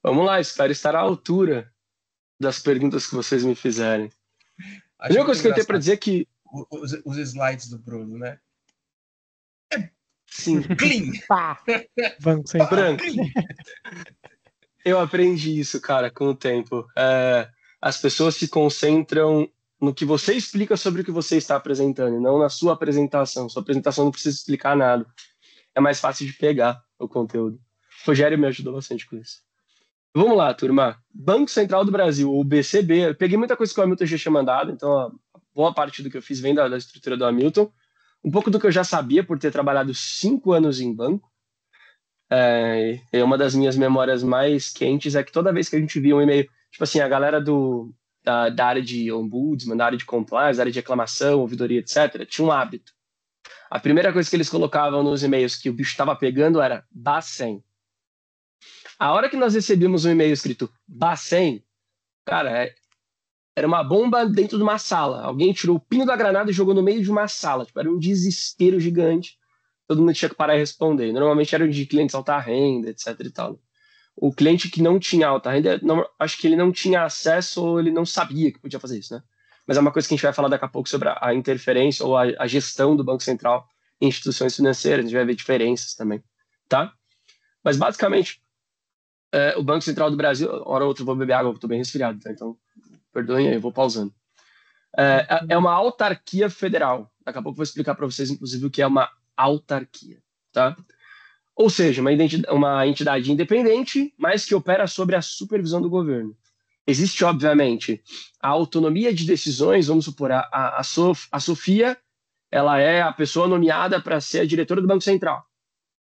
Vamos lá, espero estar à altura das perguntas que vocês me fizerem. A Acho única muito coisa que eu tenho para engraçado dizer é que... os slides do Bruno, né? Sim, Pá! Banco Central. branco. Eu aprendi isso, cara, com o tempo. As pessoas se concentram no que você explica sobre o que você está apresentando, e não na sua apresentação. Sua apresentação não precisa explicar nada. É mais fácil de pegar o conteúdo. O Rogério me ajudou bastante com isso. Vamos lá, turma. Banco Central do Brasil, ou BCB. Eu peguei muita coisa que o Hamilton já tinha mandado, então a boa parte do que eu fiz vem da estrutura do Hamilton. Um pouco do que eu já sabia por ter trabalhado 5 anos em banco. Uma das minhas memórias mais quentes é que toda vez que a gente via um e-mail, tipo assim, a galera da área de ombudsman, da área de compliance, da área de reclamação, ouvidoria, etc., tinha um hábito. A primeira coisa que eles colocavam nos e-mails que o bicho estava pegando era Bacen. A hora que nós recebíamos um e-mail escrito Bacen, cara, era uma bomba dentro de uma sala. Alguém tirou o pino da granada e jogou no meio de uma sala. Tipo, era um desespero gigante. Todo mundo tinha que parar e responder. Normalmente eram de clientes alta renda, etc. e tal. O cliente que não tinha alta renda, acho que ele não tinha acesso ou ele não sabia que podia fazer isso, né? Mas é uma coisa que a gente vai falar daqui a pouco sobre a interferência ou a gestão do Banco Central em instituições financeiras. A gente vai ver diferenças também, tá? Mas, basicamente, o Banco Central do Brasil... Hora ou outra eu vou beber água, eu estou bem resfriado, tá? Então, perdoem aí, eu vou pausando. É uma autarquia federal. Daqui a pouco eu vou explicar para vocês, inclusive, o que é uma autarquia, tá? Ou seja, uma entidade independente, mas que opera sobre a supervisão do governo. Existe, obviamente, a autonomia de decisões. Vamos supor, a Sofia, ela é a pessoa nomeada para ser a diretora do Banco Central.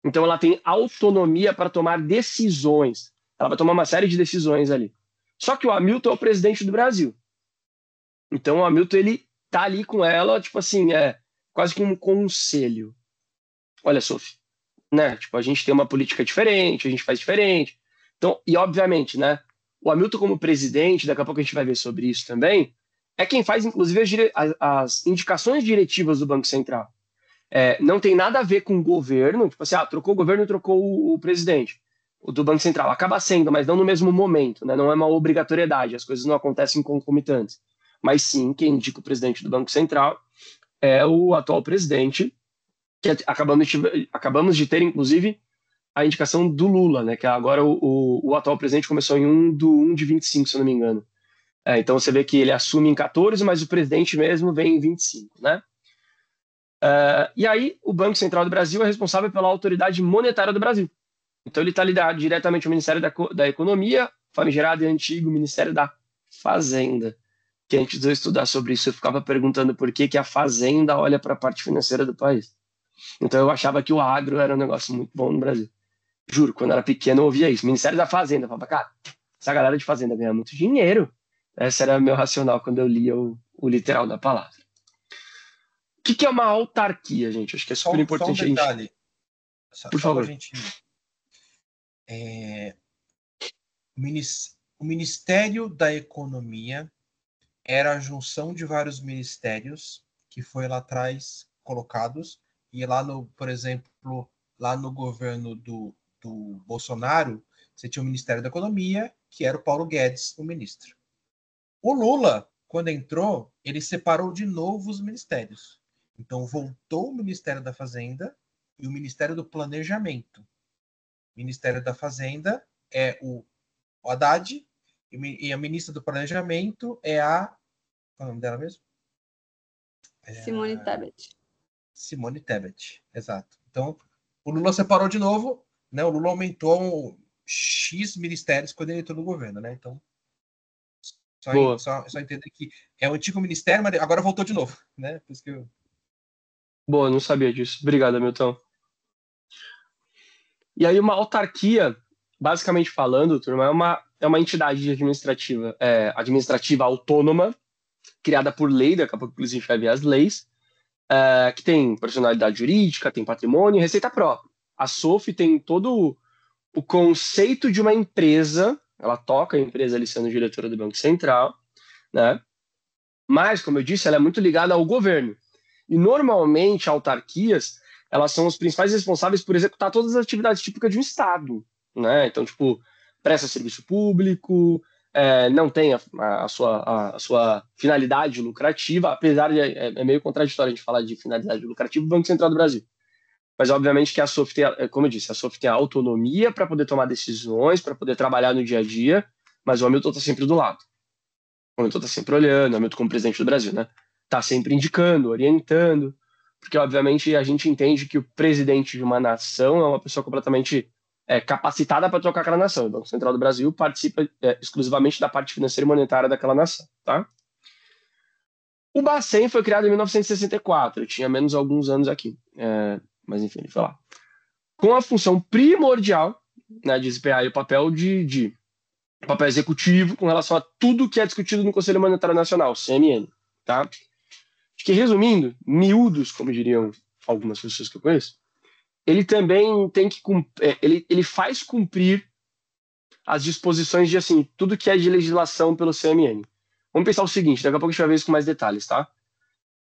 Então, ela tem autonomia para tomar decisões. Ela vai tomar uma série de decisões ali. Só que o Hamilton é o presidente do Brasil. Então, o Hamilton, ele tá ali com ela, tipo assim, quase que um conselho. Olha, Sophie, né? Tipo, a gente tem uma política diferente, a gente faz diferente. Então, e obviamente, né? O Hamilton como presidente, daqui a pouco a gente vai ver sobre isso também, é quem faz, inclusive, as indicações diretivas do Banco Central. Não tem nada a ver com o governo, tipo assim, trocou o governo e trocou o presidente. O do Banco Central acaba sendo, mas não no mesmo momento, né? Não é uma obrigatoriedade, as coisas não acontecem concomitantes. Mas sim, quem indica o presidente do Banco Central é o atual presidente, que acabamos de ter, inclusive, a indicação do Lula, né? Que agora o atual presidente começou em 1 de 25, se eu não me engano. Então você vê que ele assume em 14, mas o presidente mesmo vem em 25, né? E aí o Banco Central do Brasil é responsável pela autoridade monetária do Brasil. Então ele está ligado diretamente ao Ministério da Economia, famigerado e antigo Ministério da Fazenda. Que antes de eu estudar sobre isso, eu ficava perguntando por que a Fazenda olha para a parte financeira do país. Então eu achava que o agro era um negócio muito bom no Brasil. Juro, quando eu era pequeno eu ouvia isso. Ministério da Fazenda. Eu falava, cara, essa galera de Fazenda ganha muito dinheiro. Esse era o meu racional quando eu lia o literal da palavra. O que é uma autarquia, gente? Acho que é super importante só um detalhe. Por favor. O Ministério da Economia era a junção de vários ministérios que foi lá atrás colocados, e lá por exemplo, lá no governo do Bolsonaro, você tinha o Ministério da Economia, que era o Paulo Guedes, o ministro. O Lula, quando entrou, ele separou de novo os ministérios. Então voltou o Ministério da Fazenda e o Ministério do Planejamento. O Ministério da Fazenda é o Haddad, e a ministra do Planejamento é a... Qual é o nome dela mesmo? Simone Tebet. Simone Tebet, exato. Então, o Lula separou de novo, né? O Lula aumentou X ministérios quando ele entrou no governo, né? Então, só entender que é o antigo ministério, mas agora voltou de novo, né? Por isso que Boa, não sabia disso. Obrigado, Hamilton. E aí uma autarquia, basicamente falando, turma, é uma entidade administrativa autônoma, criada por lei, daqui a pouco inclusive vai ver as leis, que tem personalidade jurídica, tem patrimônio e receita própria. A SOF tem todo o conceito de uma empresa, ela toca a empresa ali sendo diretora do Banco Central, né? Mas, como eu disse, ela é muito ligada ao governo. E, normalmente, autarquias, elas são os principais responsáveis por executar todas as atividades típicas de um Estado. né? Então, tipo, presta serviço público, não tem a sua finalidade lucrativa, apesar de é meio contraditório a gente falar de finalidade lucrativa do Banco Central do Brasil. Mas, obviamente, que a SOF tem, como eu disse, a SOF tem a autonomia para poder tomar decisões, para poder trabalhar no dia a dia, mas o Hamilton está sempre do lado. O Hamilton está sempre olhando, o Hamilton como presidente do Brasil, né? Está sempre indicando, orientando, porque, obviamente, a gente entende que o presidente de uma nação é uma pessoa completamente capacitada para tocar aquela nação. O Banco Central do Brasil participa exclusivamente da parte financeira e monetária daquela nação, tá? O Bacen foi criado em 1964, eu tinha menos alguns anos aqui, mas enfim, ele foi lá. Com a função primordial, né, de desempenhar o papel de papel executivo com relação a tudo que é discutido no Conselho Monetário Nacional, CMN, tá? Acho que, resumindo, miúdos, como diriam algumas pessoas que eu conheço, ele também tem que ele faz cumprir as disposições de, assim, tudo que é de legislação pelo CMN. Vamos pensar o seguinte, daqui a pouco a gente vai ver isso com mais detalhes, tá?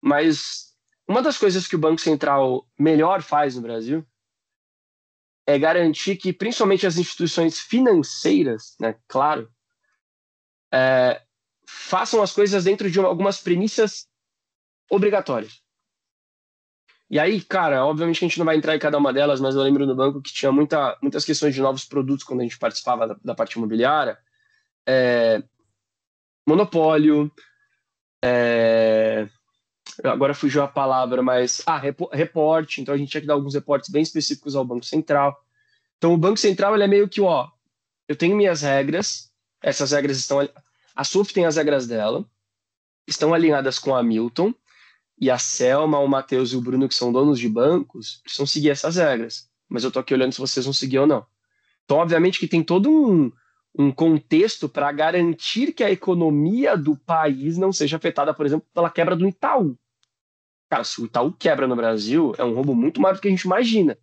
Mas uma das coisas que o Banco Central melhor faz no Brasil é garantir que, principalmente as instituições financeiras, né, claro, façam as coisas dentro de algumas premissas obrigatórias. E aí, cara, obviamente que a gente não vai entrar em cada uma delas, mas eu lembro no banco que tinha muitas questões de novos produtos quando a gente participava da parte imobiliária. Monopólio, agora fugiu a palavra, mas reporte, então a gente tinha que dar alguns reportes bem específicos ao Banco Central. Então o Banco Central, ele é meio que, eu tenho minhas regras, essas regras estão, a SOF tem as regras dela, estão alinhadas com a Hamilton, e a Selma, o Matheus e o Bruno, que são donos de bancos, precisam seguir essas regras, mas eu tô aqui olhando se vocês vão seguir ou não. Então, obviamente que tem todo um contexto para garantir que a economia do país não seja afetada, por exemplo, pela quebra do Itaú. Cara, se o Itaú quebra no Brasil, é um roubo muito maior do que a gente imagina.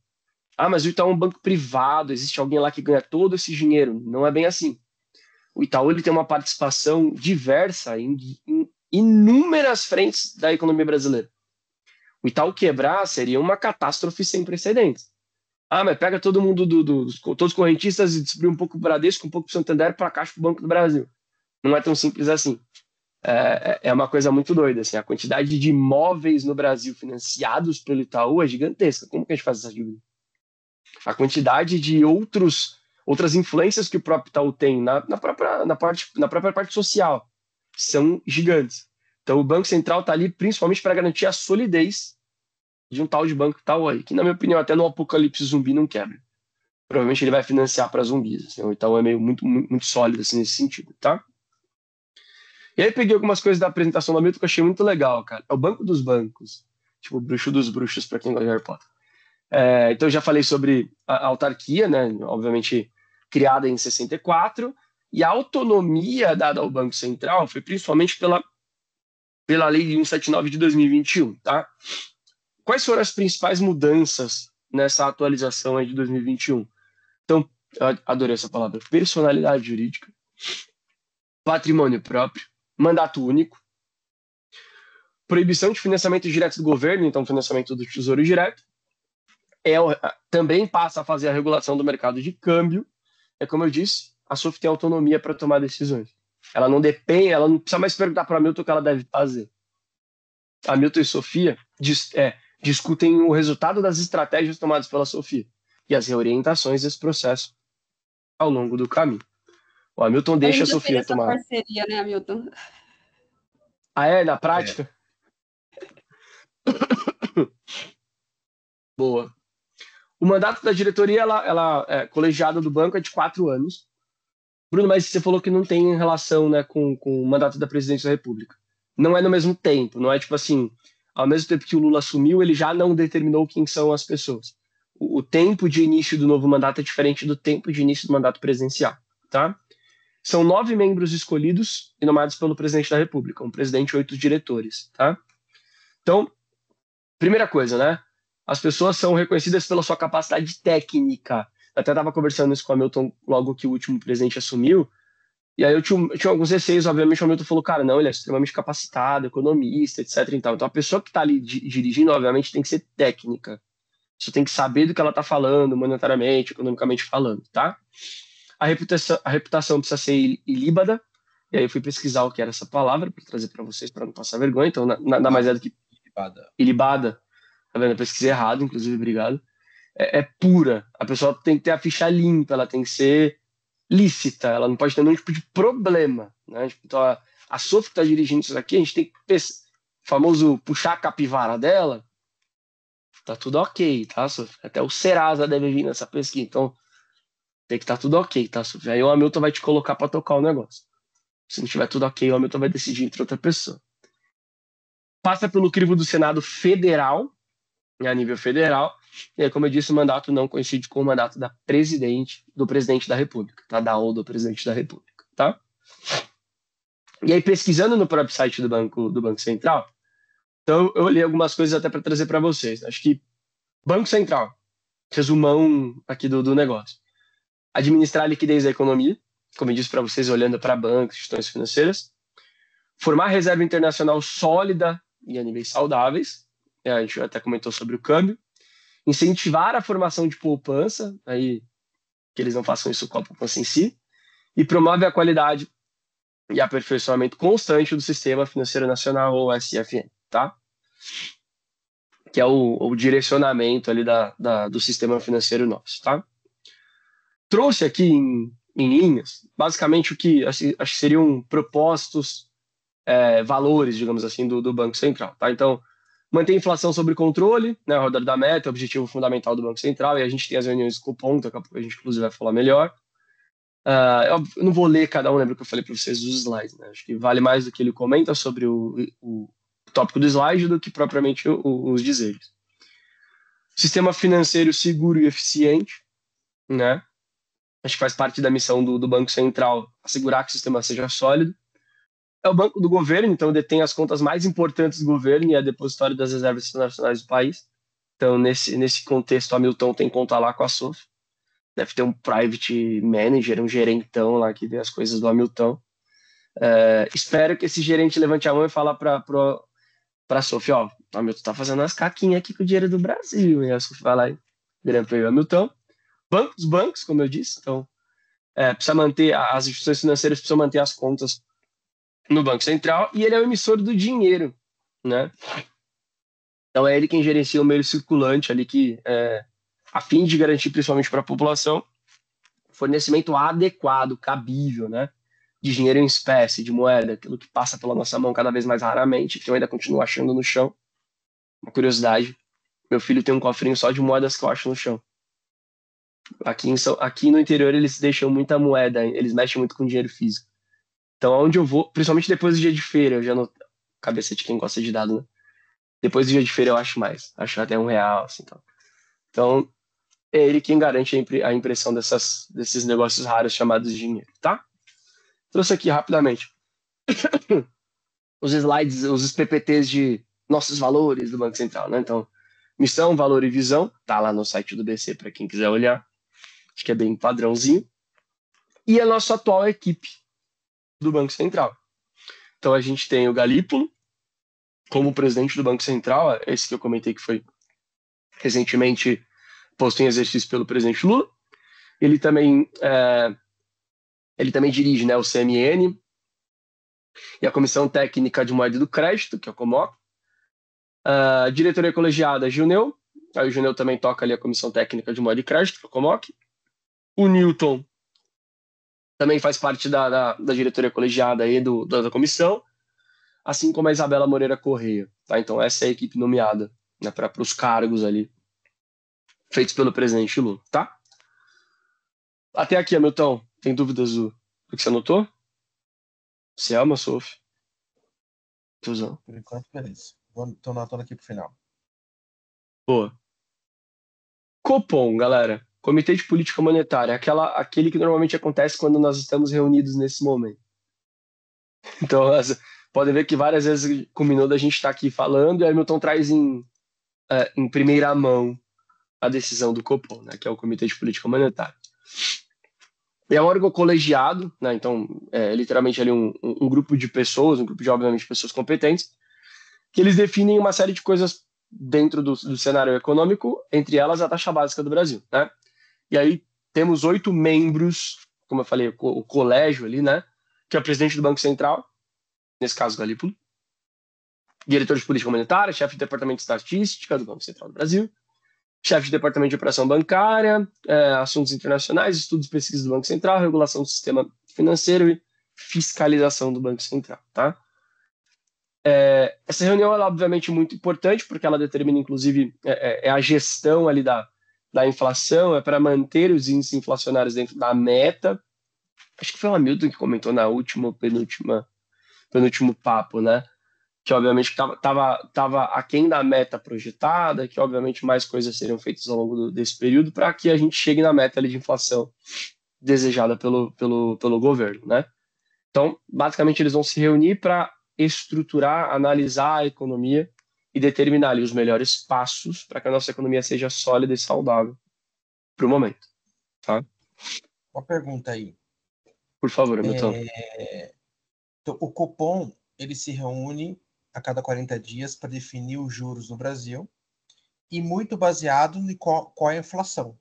Ah, mas o Itaú é um banco privado, existe alguém lá que ganha todo esse dinheiro. Não é bem assim. O Itaú, ele tem uma participação diversa em inúmeras frentes da economia brasileira. O Itaú quebrar seria uma catástrofe sem precedentes. Ah, mas pega todo mundo, todos os correntistas e distribui um pouco para o Bradesco, um pouco para o Santander, para a Caixa do Banco do Brasil. Não é tão simples assim. É uma coisa muito doida. Assim, a quantidade de imóveis no Brasil financiados pelo Itaú é gigantesca. Como que a gente faz essa dívida? A quantidade de outras influências que o próprio Itaú tem na própria parte social são gigantes. Então, o Banco Central está ali principalmente para garantir a solidez de um tal de banco Itaú aí, que, na minha opinião, até no apocalipse zumbi não quebra. Provavelmente ele vai financiar para zumbis. Assim, o Itaú é meio muito, muito sólido assim, nesse sentido, tá? E aí peguei algumas coisas da apresentação do Hamilton que eu achei muito legal, cara. É o banco dos bancos. Tipo, o bruxo dos bruxos, para quem gosta de Harry Potter. Então, eu já falei sobre a autarquia, né? Obviamente, criada em 64, e a autonomia dada ao Banco Central foi principalmente pela Lei 179 de 2021, tá? Quais foram as principais mudanças nessa atualização aí de 2021? Então, adorei essa palavra, personalidade jurídica, patrimônio próprio, mandato único, proibição de financiamento direto do governo, então financiamento do Tesouro Direto, também passa a fazer a regulação do mercado de câmbio. Como eu disse, a SOF tem autonomia para tomar decisões. Ela não precisa mais perguntar para a Hamilton o que ela deve fazer. A Hamilton e Sofia discutem o resultado das estratégias tomadas pela Sofia e as reorientações desse processo ao longo do caminho. O Hamilton deixa a Sofia tomar. Parceria, né, Hamilton? Na prática? Boa. O mandato da diretoria, ela é colegiada do banco, é de 4 anos. Bruno, mas você falou que não tem relação, né, com o mandato da presidência da República. Não é no mesmo tempo, não é tipo assim, ao mesmo tempo que o Lula assumiu, ele já não determinou quem são as pessoas. O tempo de início do novo mandato é diferente do tempo de início do mandato presidencial, tá? São 9 membros escolhidos e nomeados pelo presidente da República, um presidente e 8 diretores, tá? Então, primeira coisa, né? As pessoas são reconhecidas pela sua capacidade técnica. Eu até estava conversando isso com o Hamilton logo que o último presidente assumiu, e aí eu tinha alguns receios. Obviamente o Hamilton falou, cara, não, ele é extremamente capacitado, economista, etc. Então a pessoa que está ali dirigindo, obviamente, tem que ser técnica. Você tem que saber do que ela está falando, monetariamente, economicamente falando, tá? A reputação precisa ser ilíbada. E aí eu fui pesquisar o que era essa palavra para trazer para vocês, para não passar vergonha. Então, nada mais é do que ilibada. Tá vendo? Eu pesquisei errado, inclusive, obrigado. É pura. A pessoa tem que ter a ficha limpa, ela tem que ser lícita, ela não pode ter nenhum tipo de problema, né? Então, a Sophie que está dirigindo isso aqui, a gente tem que famoso puxar a capivara dela. Tá tudo ok, tá, Sophie? Até o Serasa deve vir nessa pesquisa, então tem que estar tudo ok, tá, Sophie? Aí o Hamilton vai te colocar para tocar o negócio. Se não tiver tudo ok, o Hamilton vai decidir entre outra pessoa. Passa pelo crivo do Senado Federal, a nível federal, e aí, como eu disse, o mandato não coincide com o mandato do presidente da República, tá? Ou do presidente da República, tá? E aí, pesquisando no próprio site do Banco Central, então eu olhei algumas coisas até para trazer para vocês. Acho que Banco Central, resumão aqui do negócio. Administrar a liquidez da economia, como eu disse para vocês, olhando para bancos, instituições financeiras. Formar reserva internacional sólida e a níveis saudáveis. A gente até comentou sobre o câmbio. Incentivar a formação de poupança, aí que eles não façam isso com a poupança em si. E promove a qualidade e aperfeiçoamento constante do Sistema Financeiro Nacional, ou SFN, tá? Que é o direcionamento ali do sistema financeiro nosso, tá? Trouxe aqui em linhas, basicamente o que acho que seriam propósitos, valores, digamos assim, do Banco Central, tá? Então, manter a inflação sob controle, né, ao redor da meta, é o objetivo fundamental do Banco Central, e a gente tem as reuniões com o ponto, daqui a pouco a gente inclusive vai falar melhor. Eu não vou ler cada um, lembra que eu falei para vocês dos slides, né? Acho que vale mais do que ele comenta sobre o tópico do slide do que propriamente os dizeres. Sistema financeiro seguro e eficiente, né? Acho que faz parte da missão do Banco Central assegurar que o sistema seja sólido. É o banco do governo, então detém as contas mais importantes do governo e é depositório das reservas internacionais do país. Então, nesse contexto, a Hamilton tem conta lá com a Sophie. Deve ter um private manager, um gerentão lá que vê as coisas do Hamilton. Espero que esse gerente levante a mão e fale para a Sophie, ó, o Hamilton tá fazendo umas caquinhas aqui com o dinheiro do Brasil. E a Sophie vai lá e grampeia o Hamilton. Bancos, como eu disse, então precisa manter, as instituições financeiras precisam manter as contas no Banco Central, e ele é o emissor do dinheiro, né? Então é ele quem gerencia o meio circulante ali, que a fim de garantir, principalmente para a população, fornecimento adequado, cabível, né? De dinheiro em espécie, de moeda, aquilo que passa pela nossa mão cada vez mais raramente, que eu ainda continuo achando no chão. Uma curiosidade, meu filho tem um cofrinho só de moedas que eu acho no chão. Aqui no interior eles deixam muita moeda, eles mexem muito com dinheiro físico. Então, aonde eu vou, principalmente depois do dia de feira, eu já não. Cabeça de quem gosta de dado, né? Depois do dia de feira eu acho mais. Acho até R$1, assim, tal. Então, é ele quem garante a impressão desses negócios raros chamados de dinheiro, tá? Trouxe aqui rapidamente os slides, os PPTs de nossos valores do Banco Central, né? Então, missão, valor e visão, tá lá no site do BC para quem quiser olhar. Acho que é bem padrãozinho. E a nossa atual equipe do Banco Central. Então a gente tem o Galípolo como presidente do Banco Central, esse que eu comentei que foi recentemente posto em exercício pelo presidente Lula. Ele também dirige, né, o CMN e a Comissão Técnica de Moeda e do Crédito, que é o COMOC. A diretoria colegiada, Juneu. Aí o Juneu também toca ali a Comissão Técnica de Moeda e Crédito, que é o COMOC. O Newton também faz parte da diretoria colegiada aí da comissão, assim como a Isabela Moreira Correia. Tá? Então essa é a equipe nomeada, né, para os cargos ali feitos pelo presidente Lula. Tá? Até aqui, Hamilton, tem dúvidas do que você anotou? Você ama, Sophie? Tuzão. Por enquanto, beleza. Estou anotando aqui pro final. Boa. Copom, galera. Comitê de Política Monetária, aquele que normalmente acontece quando nós estamos reunidos nesse momento. Então, podem ver que várias vezes combinou da gente estar aqui falando, e a Hamilton traz em primeira mão a decisão do Copom, né, que é o Comitê de Política Monetária. E é um órgão colegiado, né, então é literalmente ali um grupo de pessoas, obviamente, pessoas competentes, que eles definem uma série de coisas dentro do cenário econômico, entre elas a taxa básica do Brasil, né? E aí temos 8 membros, como eu falei, o colégio ali, né? Que é o presidente do Banco Central, nesse caso Galípolo, diretor de política monetária, chefe do departamento de estatística do Banco Central do Brasil, chefe de departamento de operação bancária, assuntos internacionais, estudos e pesquisas do Banco Central, regulação do sistema financeiro e fiscalização do Banco Central, tá? Essa reunião é obviamente muito importante porque ela determina, inclusive, a gestão ali da inflação, é para manter os índices inflacionários dentro da meta. Acho que foi o Hamilton que comentou na penúltimo papo, né? Que obviamente estava aquém da meta projetada, que obviamente mais coisas seriam feitas ao longo desse período para que a gente chegue na meta ali de inflação desejada pelo governo, né? Então, basicamente, eles vão se reunir para estruturar, analisar a economia e determinar ali os melhores passos para que a nossa economia seja sólida e saudável para o momento, tá? Uma pergunta aí. Por favor, Hamilton. Então, o Copom, ele se reúne a cada 40 dias para definir os juros no Brasil e muito baseado em qual é a inflação,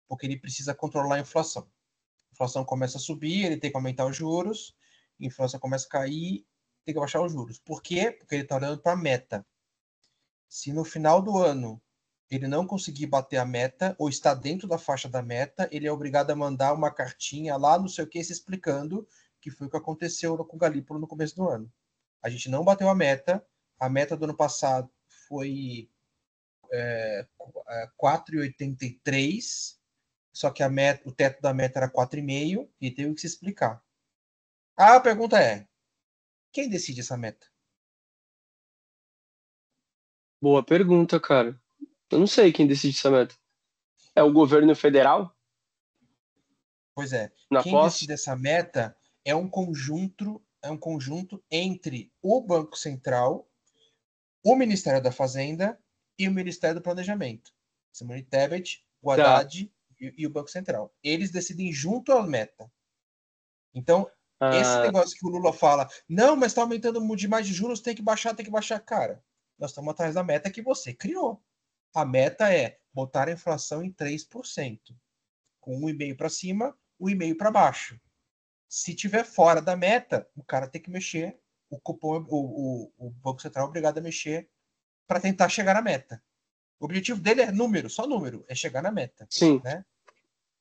porque ele precisa controlar a inflação. A inflação começa a subir, ele tem que aumentar os juros, a inflação começa a cair, tem que baixar os juros. Por quê? Porque ele está olhando para a meta. Se no final do ano ele não conseguir bater a meta ou está dentro da faixa da meta, ele é obrigado a mandar uma cartinha lá, não sei o que, se explicando que foi o que aconteceu com o Galípolo no começo do ano. A gente não bateu a meta do ano passado foi 4,83, só que o teto da meta era 4,5 e teve que se explicar. A pergunta é, quem decide essa meta? Boa pergunta, cara. Eu não sei quem decide essa meta. É o governo federal? Pois é. Na Quem posse? decide essa meta é um conjunto entre o Banco Central, o Ministério da Fazenda e o Ministério do Planejamento. Simone Tebet, o Haddad e o Banco Central. Eles decidem junto a meta. Então, esse negócio que o Lula fala, não, mas está aumentando demais de juros, tem que baixar. Cara, nós estamos atrás da meta que você criou. A meta é botar a inflação em 3%, com 1,5% para cima, 1,5% para baixo. Se tiver fora da meta, o cara tem que mexer, o Banco Central é obrigado a mexer para tentar chegar na meta. O objetivo dele é número, só número, é chegar na meta. Sim. Né?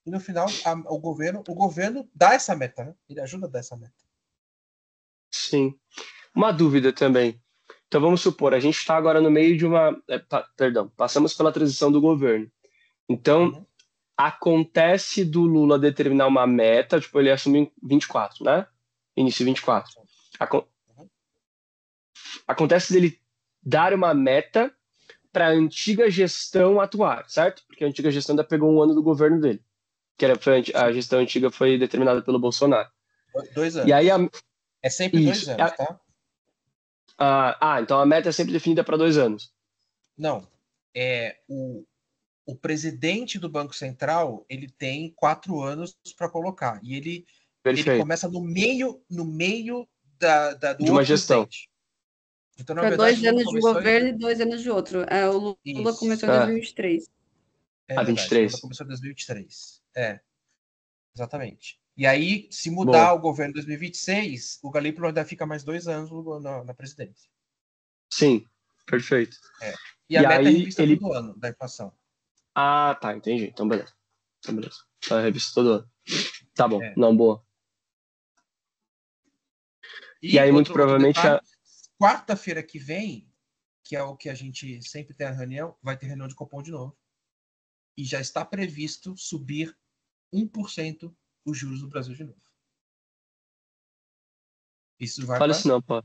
E no final, o governo dá essa meta, né? Ele ajuda a dar essa meta. Sim. Uma dúvida também. Então vamos supor, a gente está agora no meio de uma... passamos pela transição do governo. Então, acontece do Lula determinar uma meta, tipo, ele assume em 24, né? Início 24. Acontece dele dar uma meta para a antiga gestão atuar, certo? Porque a antiga gestão ainda pegou um ano do governo dele. A gestão antiga foi determinada pelo Bolsonaro. 2 anos. E aí é sempre 2 anos, tá? Então a meta é sempre definida para 2 anos. Não. O presidente do Banco Central, ele tem 4 anos para colocar. E ele começa no meio do de uma gestão. Presidente. Então, na Para verdade, 2 anos de governo e 2 anos de outro. O Lula começou em 2023. É 23. Lula começou em 2023. Exatamente. E aí, se mudar o governo em 2026, o Galípolo ainda fica mais 2 anos na presidência. Sim, perfeito. E a meta é revista todo ano da inflação. Ah, tá, entendi. Então, beleza. Tá revista todo ano. Tá bom, não, boa. E aí, muito provavelmente... Quarta-feira que vem, que é o que a gente sempre tem a reunião, vai ter reunião de Copom de novo. E já está previsto subir 1% os juros do Brasil de novo. Isso vai Fala isso não, pô.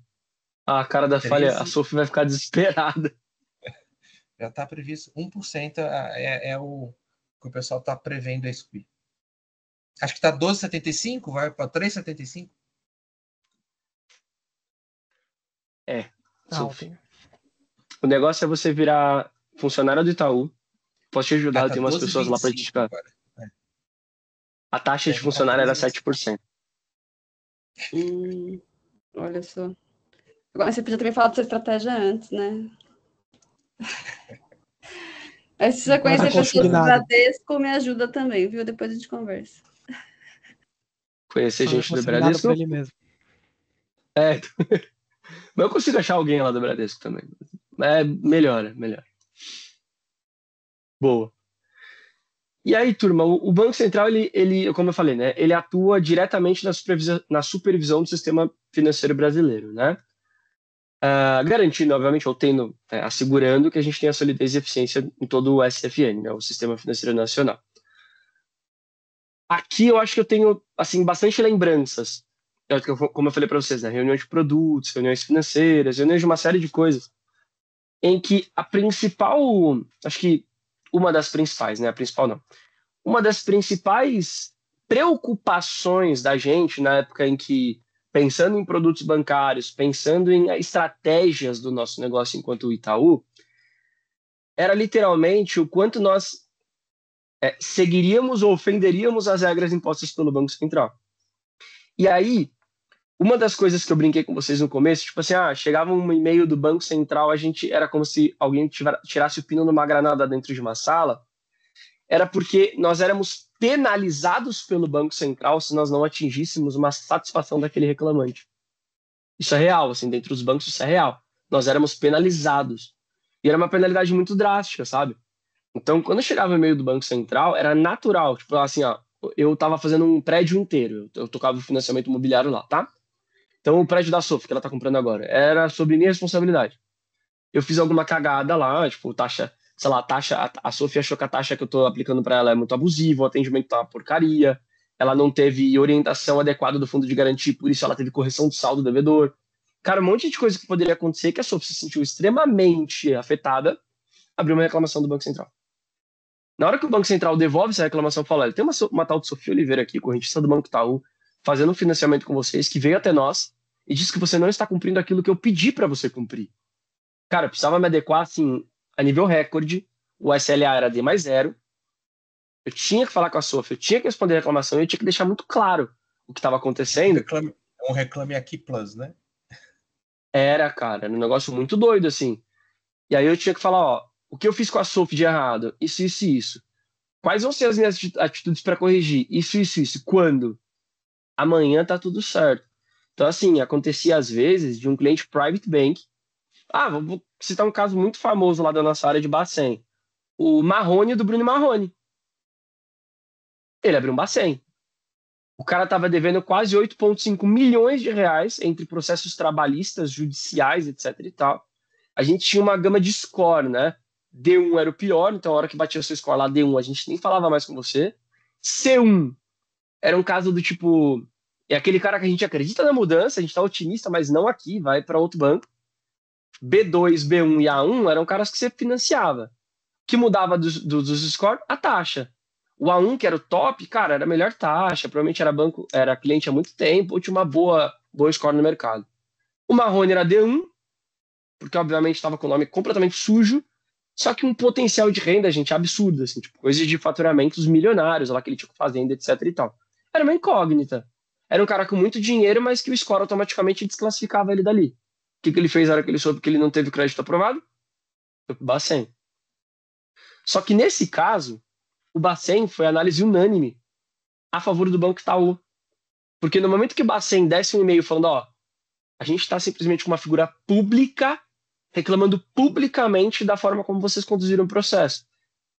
A cara da falha, a Sophie vai ficar desesperada. Já está previsto 1%, é o que o pessoal está prevendo a subir. Acho que está 12,75, vai para 3,75. O negócio é você virar funcionário do Itaú. Posso te ajudar, tem umas pessoas lá para te explicar. A taxa de funcionário era 7%. Olha só. Agora você podia também falar da sua estratégia antes, né? Aí, se você conhecer pessoas do consignado. Bradesco, me ajuda também, viu? Depois a gente conversa. Conhecer Paga gente do consignado Bradesco. pra ele mesmo. É, mas eu consigo achar alguém lá do Bradesco também. É, melhora. Boa. E aí, turma, o Banco Central, ele, como eu falei, né, ele atua diretamente na supervisão do sistema financeiro brasileiro, né? Garantindo, obviamente, ou tendo, assegurando que a gente tenha solidez e eficiência em todo o SFN, né, o Sistema Financeiro Nacional. Aqui eu acho que eu tenho, assim, bastante lembranças, como eu falei para vocês, né, reuniões de produtos, reuniões financeiras, reuniões de uma série de coisas, em que a principal, acho que uma das principais, né, a principal não, uma das principais preocupações da gente na época em que, pensando em produtos bancários, pensando em estratégias do nosso negócio enquanto Itaú, era literalmente o quanto nós seguiríamos ou ofenderíamos as regras impostas pelo Banco Central. E aí, uma das coisas que eu brinquei com vocês no começo, tipo assim, chegava um e-mail do Banco Central, a gente era como se alguém tirasse o pino numa granada dentro de uma sala, era porque nós éramos penalizados pelo Banco Central se nós não atingíssemos uma satisfação daquele reclamante. Isso é real, assim, dentro dos bancos isso é real. Nós éramos penalizados. E era uma penalidade muito drástica, sabe? Então, quando chegava o e-mail do Banco Central, era natural. Tipo, assim, eu estava fazendo um prédio inteiro. Eu tocava o financiamento imobiliário lá, tá? Então, o prédio da Sophie, que ela tá comprando agora, era sobre minha responsabilidade. Eu fiz alguma cagada lá, tipo, taxa, sei lá, a Sophie achou que a taxa que eu tô aplicando para ela é muito abusiva, o atendimento tá uma porcaria, ela não teve orientação adequada do fundo de garantia, por isso ela teve correção de saldo do devedor. Cara, um monte de coisa que poderia acontecer que a Sophie se sentiu extremamente afetada, abriu uma reclamação do Banco Central. Na hora que o Banco Central devolve essa reclamação, fala, tem uma tal de Sofia Oliveira aqui, correntista do Banco Itaú, fazendo um financiamento com vocês, que veio até nós e disse que você não está cumprindo aquilo que eu pedi para você cumprir. Cara, eu precisava me adequar, assim, a nível recorde, o SLA era D mais 0, eu tinha que falar com a Sofia, eu tinha que responder a reclamação, eu tinha que deixar muito claro o que estava acontecendo. Um reclame aqui plus, né? Era um negócio muito doido, assim. E aí eu tinha que falar, o que eu fiz com a Sofia de errado? Isso, isso e isso. Quais vão ser as minhas atitudes para corrigir? Isso. Quando? Amanhã tá tudo certo. Então, assim, acontecia às vezes de um cliente private bank. Vou citar um caso muito famoso lá da nossa área de Bacen. O Marrone do Bruno Marrone. Ele abriu um Bacen. O cara tava devendo quase 8,5 milhões de reais entre processos trabalhistas, judiciais, etc e tal. A gente tinha uma gama de score, né? D1 era o pior, então a hora que batia o seu score lá, D1, a gente nem falava mais com você. C1 era um caso do tipo, é aquele cara que a gente acredita na mudança, a gente tá otimista, mas não aqui, vai para outro banco. B2, B1 e A1 eram caras que você financiava. O que mudava dos scores? A taxa. O A1, que era o top, cara, era a melhor taxa, provavelmente era cliente há muito tempo, ou tinha uma boa score no mercado. O Marrone era D1, porque obviamente estava com o nome completamente sujo, só que um potencial de renda, gente, absurdo, assim, tipo, coisas de faturamentos milionários, lá que ele tinha fazenda, etc e tal. Era uma incógnita. Era um cara com muito dinheiro, mas que o score automaticamente desclassificava ele dali. O que ele fez na hora que ele soube que ele não teve crédito aprovado? Foi pro Bacen. Só que nesse caso, o Bacen foi análise unânime a favor do Banco Itaú. Porque no momento que o Bacen desse um e-mail falando, a gente está simplesmente com uma figura pública reclamando publicamente da forma como vocês conduziram o processo.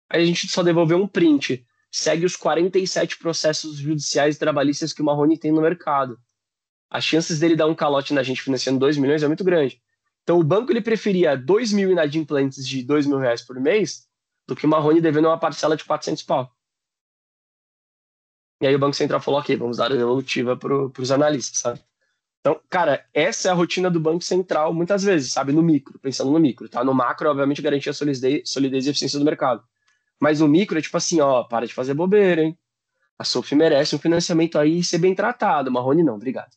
Aí a gente só devolveu um print. Segue os 47 processos judiciais e trabalhistas que o Marrone tem no mercado. As chances dele dar um calote na gente financiando 2 milhões é muito grande. Então o banco ele preferia 2 mil inadimplentes de 2 mil reais por mês do que o Marrone devendo uma parcela de 400 pau. E aí o Banco Central falou, ok, vamos dar a devolutiva para os analistas, sabe? Então, cara, essa é a rotina do Banco Central muitas vezes, sabe? No micro, pensando no micro, tá? No macro, obviamente, garantir a solidez e eficiência do mercado. Mas no micro é tipo assim, para de fazer bobeira, hein? A Sophie merece um financiamento aí e ser bem tratado. Marrone não, obrigado.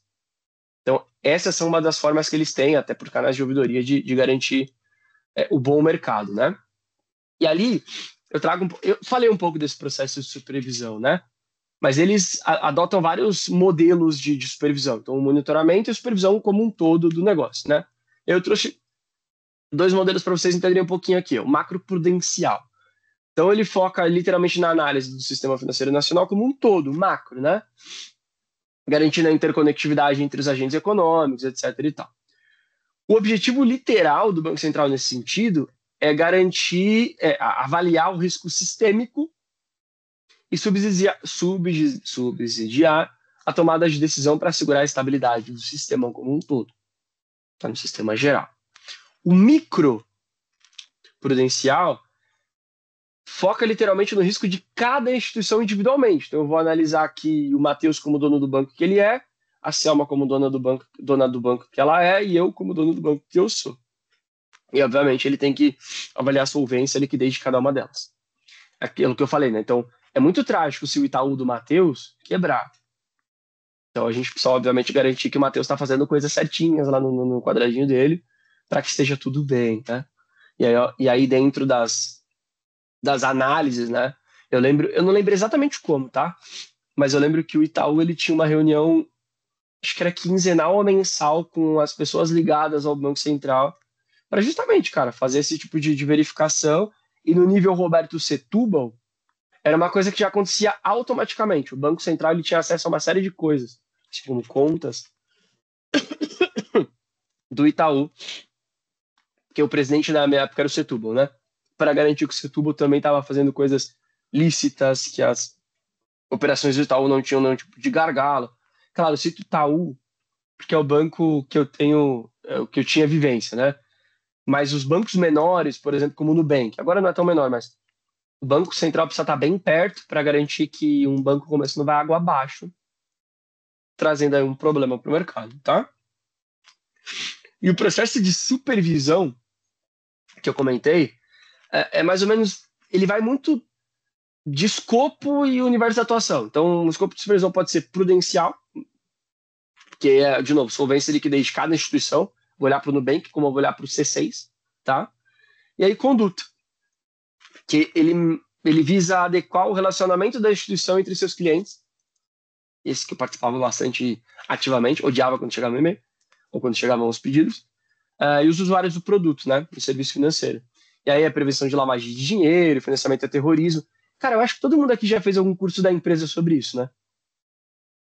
Então, essas são uma das formas que eles têm, até por canais de ouvidoria, de garantir o bom mercado, né? E ali, eu falei um pouco desse processo de supervisão, né? Mas eles adotam vários modelos de supervisão. Então, o monitoramento e a supervisão como um todo do negócio, né? Eu trouxe 2 modelos para vocês entenderem um pouquinho aqui. O macroprudencial. Então ele foca literalmente na análise do sistema financeiro nacional como um todo, macro, né? Garantindo a interconectividade entre os agentes econômicos, etc. e tal. O objetivo literal do Banco Central nesse sentido é garantir, avaliar o risco sistêmico e subsidiar a tomada de decisão para assegurar a estabilidade do sistema como um todo, tá? No sistema geral. O micro prudencial foca literalmente no risco de cada instituição individualmente. Então eu vou analisar aqui o Matheus como dono do banco que ele é, a Selma como dona do banco que ela é, e eu como dono do banco que eu sou. E obviamente ele tem que avaliar a solvência e a liquidez de cada uma delas. Aquilo que eu falei, né? Então é muito trágico se o Itaú do Matheus quebrar. Então a gente precisa obviamente garantir que o Matheus está fazendo coisas certinhas lá no quadradinho dele, para que esteja tudo bem, né? E aí dentro das análises, né? Eu não lembro exatamente como, tá? Mas eu lembro que o Itaú ele tinha uma reunião, acho que era quinzenal ou mensal, com as pessoas ligadas ao Banco Central, para justamente, cara, fazer esse tipo de verificação. E no nível Roberto Setúbal, era uma coisa que já acontecia automaticamente. O Banco Central ele tinha acesso a uma série de coisas, como contas do Itaú, que o presidente na minha época era o Setúbal, né? Para garantir que o Setúbal também estava fazendo coisas lícitas, que as operações do Itaú não tinham nenhum tipo de gargalo. Claro, eu cito Itaú porque é o banco que eu tenho, que eu tinha vivência, né? Mas os bancos menores, por exemplo, como o Nubank, agora não é tão menor, mas o Banco Central precisa estar bem perto para garantir que um banco como esse não vai água abaixo, trazendo aí um problema para o mercado, tá? E o processo de supervisão que eu comentei é mais ou menos, ele vai muito de escopo e universo de atuação. Então, o escopo de supervisão pode ser prudencial, que é, de novo, solvência e liquidez de cada instituição. Vou olhar para o Nubank, como eu vou olhar para o C6, tá? E aí, conduta, que ele visa adequar o relacionamento da instituição entre seus clientes. Esse que eu participava bastante ativamente, odiava quando chegava o e-mail, ou quando chegavam os pedidos, e os usuários do produto, né, do serviço financeiro. E aí a prevenção de lavagem de dinheiro, financiamento a terrorismo. Cara, eu acho que todo mundo aqui já fez algum curso da empresa sobre isso, né?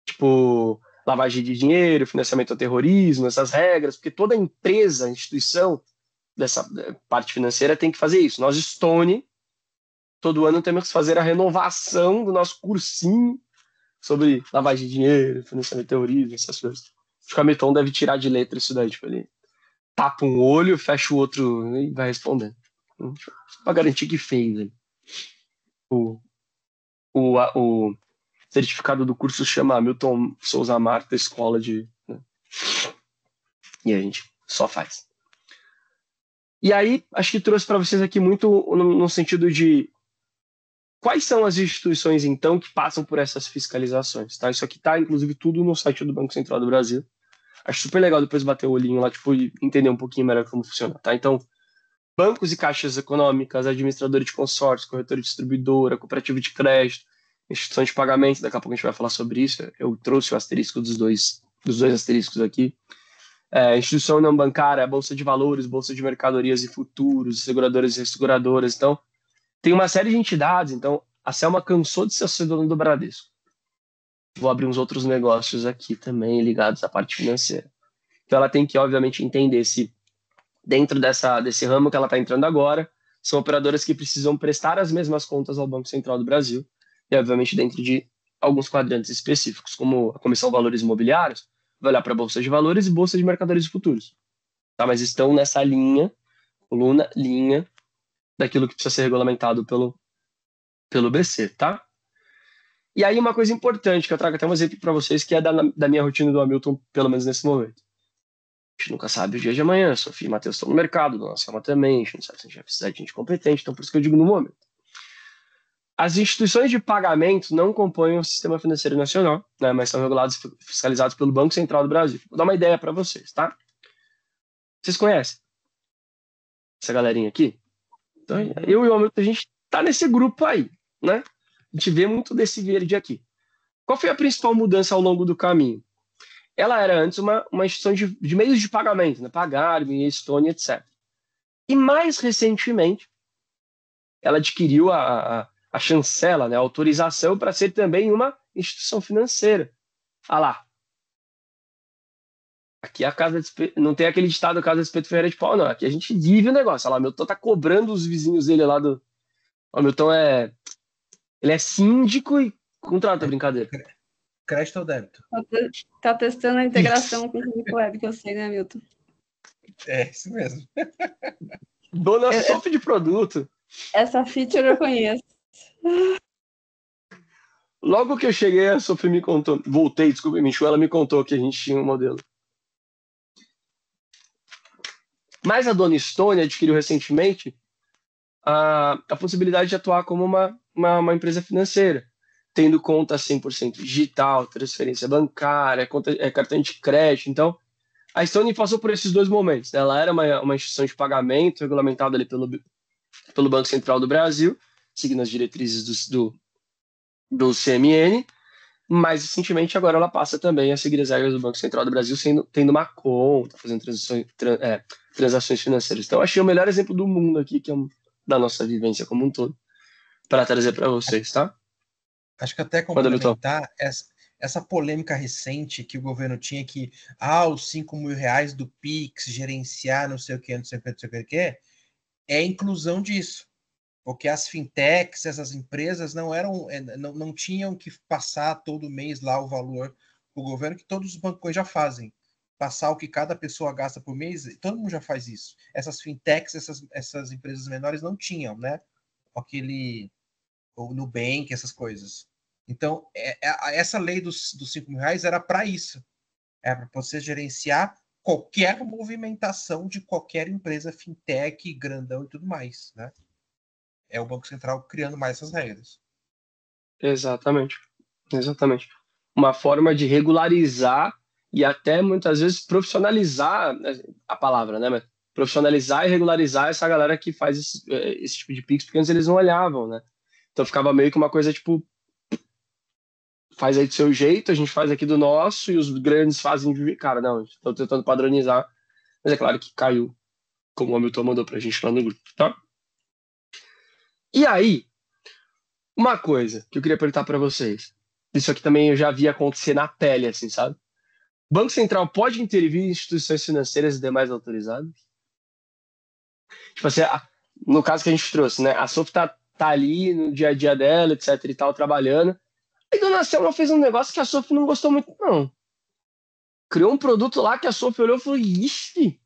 Tipo, lavagem de dinheiro, financiamento a terrorismo, essas regras, porque toda empresa, instituição dessa parte financeira tem que fazer isso. Nós, Stone, todo ano temos que fazer a renovação do nosso cursinho sobre lavagem de dinheiro, financiamento a terrorismo, essas coisas. Acho que a Meton deve tirar de letra isso daí, tipo, ele tapa um olho, fecha o outro e vai respondendo. Para garantir que fez. Né? O certificado do curso chama Milton Souza Marta Escola de... Né? E a gente só faz. E aí, acho que trouxe para vocês aqui muito no sentido de quais são as instituições, então, que passam por essas fiscalizações. Tá? Isso aqui está, inclusive, tudo no site do Banco Central do Brasil. Acho super legal depois bater o olhinho lá, tipo, e entender um pouquinho melhor como funciona. Tá? Então, bancos e caixas econômicas, administrador de consórcio, corretor de distribuidora, cooperativa de crédito, instituição de pagamento, daqui a pouco a gente vai falar sobre isso. Eu trouxe o asterisco dos dois asteriscos aqui. Instituição não bancária, bolsa de valores, bolsa de mercadorias e futuros, seguradoras e resseguradoras. Então, tem uma série de entidades. Então, a Selma cansou de ser dona do Bradesco. Vou abrir uns outros negócios aqui também ligados à parte financeira. Então, ela tem que, obviamente, entender se dentro desse ramo que ela está entrando agora, são operadoras que precisam prestar as mesmas contas ao Banco Central do Brasil, e obviamente dentro de alguns quadrantes específicos, como a Comissão de Valores Imobiliários, vai olhar para a Bolsa de Valores e Bolsa de Mercadorias e Futuros. Tá? Mas estão nessa linha daquilo que precisa ser regulamentado pelo BC, tá? E aí uma coisa importante, que eu trago até um exemplo para vocês, que é da minha rotina do Hamilton, pelo menos nesse momento. A gente nunca sabe o dia de amanhã, Sofia e Matheus estão no mercado, Dona Selma também, a gente não sabe se a gente vai precisar de gente competente, então por isso que eu digo no momento. As instituições de pagamento não compõem o sistema financeiro nacional, né, mas são regulados e fiscalizados pelo Banco Central do Brasil. Vou dar uma ideia para vocês, tá? Vocês conhecem essa galerinha aqui? Então, eu e o Hamilton, a gente tá nesse grupo aí, né? A gente vê muito desse verde aqui. Qual foi a principal mudança ao longo do caminho? Ela era antes uma instituição de meios de pagamento, né? Pagarme, Estônia, etc. E mais recentemente, ela adquiriu a chancela, né, a autorização para ser também uma instituição financeira. Ah lá. Aqui a casa de espeto, não tem aquele ditado casa de espeto ferreira de pau, não. Aqui a gente vive o negócio. Olha lá, o Milton tá cobrando os vizinhos dele lá do. O Milton ele é síndico e contrata brincadeira. Crédito ou débito? Tá testando a integração com o Clinic Web, que eu sei, né, Milton? É, isso mesmo. Dona Sof de produto. Essa feature eu conheço. Logo que eu cheguei, a Sophie me contou. Voltei, desculpa, Michu, ela me contou que a gente tinha um modelo. Mas a Dona Estônia adquiriu recentemente a possibilidade de atuar como uma empresa financeira, tendo conta 100% digital, transferência bancária, cartão de crédito. Então, a Estônia passou por esses dois momentos. Né? Ela era uma instituição de pagamento regulamentada ali pelo Banco Central do Brasil, seguindo as diretrizes do CMN, mas recentemente agora ela passa também a seguir as regras do Banco Central do Brasil, tendo uma conta, fazendo transações financeiras. Então, achei o melhor exemplo do mundo aqui, que é da nossa vivência como um todo, para trazer para vocês, tá? Acho que até complementar essa polêmica recente que o governo tinha que, os 5 mil reais do Pix, gerenciar não sei o que, não sei o que, não sei o que, é a inclusão disso. Porque as fintechs, essas empresas não tinham que passar todo mês lá o valor para o governo, que todos os bancos já fazem. Passar o que cada pessoa gasta por mês, todo mundo já faz isso. Essas fintechs, essas empresas menores não tinham, né? O Nubank, essas coisas. Então, essa lei dos 5 mil reais era para isso. Era para você gerenciar qualquer movimentação de qualquer empresa fintech, grandão e tudo mais, né? É o Banco Central criando mais essas regras. Exatamente. Uma forma de regularizar e até muitas vezes profissionalizar a palavra, né? Mas profissionalizar e regularizar essa galera que faz esse tipo de Pix, porque antes eles não olhavam, né? Então ficava meio que uma coisa tipo, faz aí do seu jeito, a gente faz aqui do nosso e os grandes fazem de cara. Não, estão tentando padronizar, mas é claro que caiu, como o Hamilton mandou pra gente lá no grupo, tá? E aí, uma coisa que eu queria perguntar para vocês. Isso aqui também eu já vi acontecer na pele, assim, sabe? Banco Central pode intervir em instituições financeiras e demais autorizadas? Tipo assim, no caso que a gente trouxe, né? A Sof tá ali no dia a dia dela, etc e tal, trabalhando. Aí Dona Selma fez um negócio que a Sof não gostou muito, não. Criou um produto lá que a Sof olhou e falou, ixi,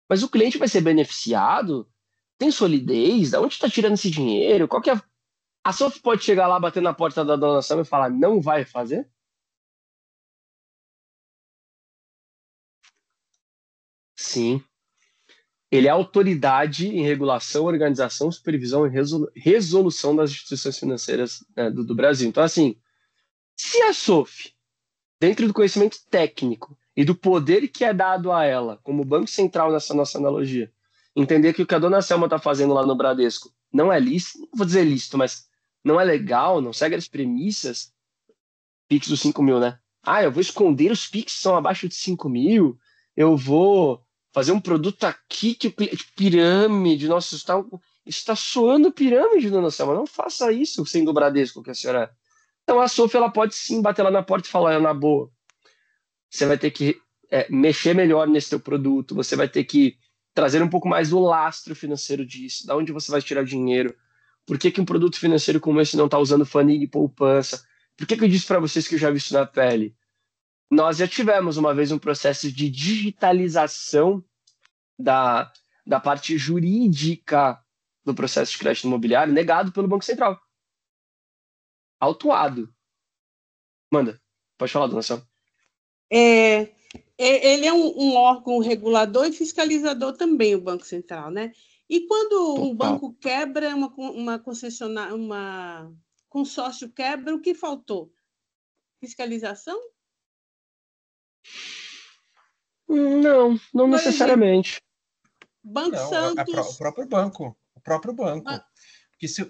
mas o cliente vai ser beneficiado? Tem solidez? Da onde está tirando esse dinheiro? Qual que é a Sof pode chegar lá, bater na porta da Dona Selma e falar, não vai fazer? Sim. Ele é autoridade em regulação, organização, supervisão e resolução das instituições financeiras, né, do Brasil. Então, assim, se a SOF, dentro do conhecimento técnico e do poder que é dado a ela, como Banco Central nessa nossa analogia, entender que o que a Dona Selma está fazendo lá no Bradesco não é lícito, não vou dizer lícito, mas não é legal, não segue as premissas, Pix dos 5 mil, né? Eu vou esconder os Pix que são abaixo de 5 mil, eu vou fazer um produto aqui que pirâmide, nossa, isso está soando pirâmide, Dona Selma, não faça isso sendo o Bradesco que a senhora é. Então a Sof, ela pode sim bater lá na porta e falar, na boa, você vai ter que mexer melhor nesse teu produto, você vai ter que trazer um pouco mais do lastro financeiro disso, da onde você vai tirar dinheiro, por que um produto financeiro como esse não está usando FANIG e poupança, por que eu disse para vocês que eu já vi isso na pele? Nós já tivemos uma vez um processo de digitalização da parte jurídica do processo de crédito imobiliário negado pelo Banco Central. Autuado. Manda, pode falar, Dona Selma. Ele é um órgão regulador e fiscalizador também, o Banco Central, né? E quando um banco quebra, uma concessionária, consórcio quebra, o que faltou? Fiscalização? Não necessariamente. Banco Santos. O próprio banco. Porque se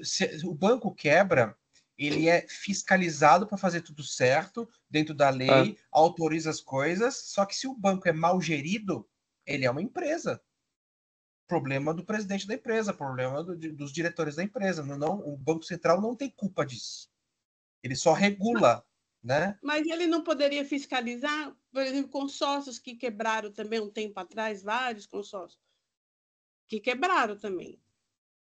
o banco quebra, ele é fiscalizado para fazer tudo certo, dentro da lei, autoriza as coisas, só que se o banco é mal gerido, ele é uma empresa. problema do presidente da empresa, problema dos diretores da empresa. Não, o Banco Central não tem culpa disso. Ele só regula, né? Mas ele não poderia fiscalizar, por exemplo, consórcios que quebraram também um tempo atrás, vários consórcios que quebraram também.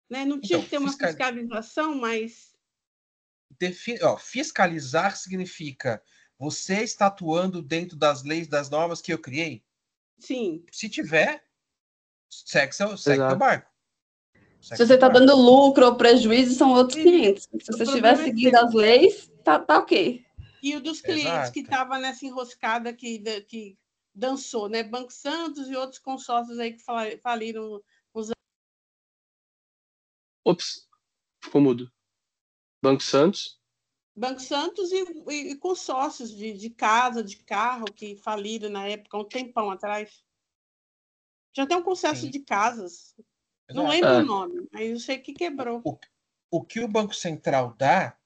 Né? Não tinha que ter uma fiscalização, mas... Fiscalizar significa você está atuando dentro das leis, das normas que eu criei? Sim. Se tiver, segue teu barco. Se você está dando lucro ou prejuízo, são outros 500. Se você estiver seguindo as leis, tá ok. E o dos clientes que estava nessa enroscada que dançou, né? Banco Santos e outros consórcios aí que faliram. Ops, ficou mudo. Banco Santos e consórcios de casa, de carro, que faliram na época, um tempão atrás. Já tem um consórcio de casas. Não lembro o nome, mas eu sei que quebrou. O que o Banco Central dá,